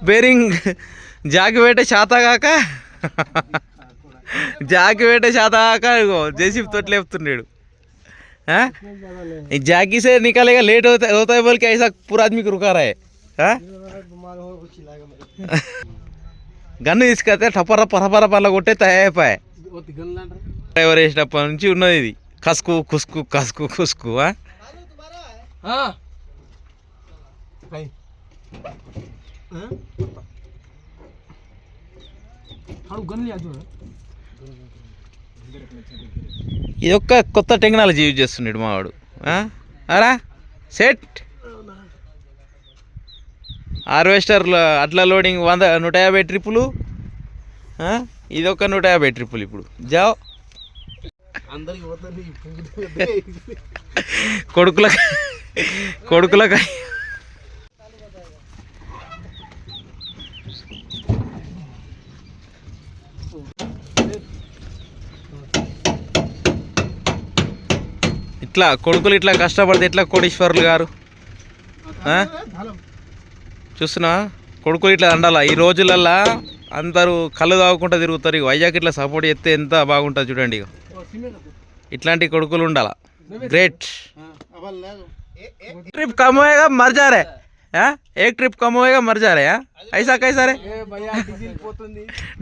bearing Jackie పెట్టే శాతగాక JCB तोट लेफ्తున్నాడు जाकी से निकालेगा लेट होता है बोल के ऐसा पूरा आदमी को रुका रहा है గన్ను తీసుకొస్తే టపర పరపర పల్ల కొట్టే తయారైపోయాయి డ్రైవర్ వేసినప్పటి నుంచి ఉన్నది ఇది కసుకు కుసుకు కసుకు కుసుకు ఇది ఒక్క కొత్త టెక్నాలజీ యూజ్ చేస్తున్నాడు మావాడు అరా సెట్ హార్వెస్టర్లో అట్లా లోడింగ్ 150 ట్రిప్పులు ఇది ఒక 150 ట్రిప్పులు ఇప్పుడు జావ్ కొడుకులకి ఇట్లా కొడుకులు ఇట్లా కష్టపడితే ఎట్లా కోటీశ్వరులు గారు చూస్తున్నా కొడుకులు ఇట్లా అండాల ఈ రోజులల్లా అందరూ కళ్ళు తాగకుండా తిరుగుతారు ఇక వైజాగ్ ఇట్లా సపోర్ట్ చేస్తే ఎంత బాగుంటుంది చూడండి ఇక ఇట్లాంటి కొడుకులు ఉండాల గ్రేట్ ట్రిప్ కమ్ होएगा मर जा रहे एक ट्रिप कम होएगा मर जा रहे ऐसा कैसा रे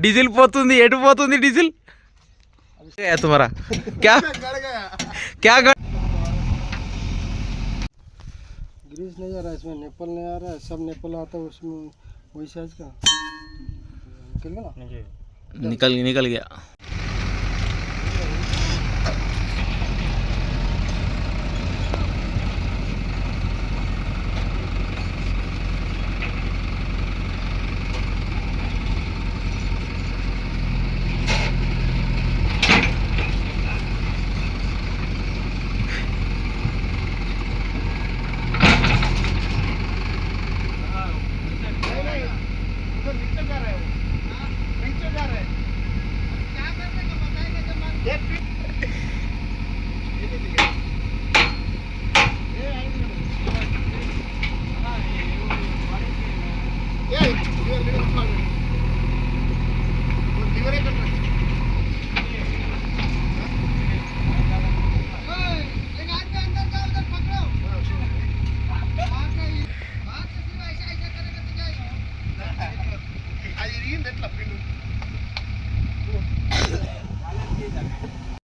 डीजिल పోతుంది ఎటు పోతుంది డీజిల్ तुम्हारा क्या क्या ग्रीस नहीं आ रहा है इसमें नेपल नहीं आ रहा है सब नेपल आता है उसमें वही साइज का निकल गया निकल गया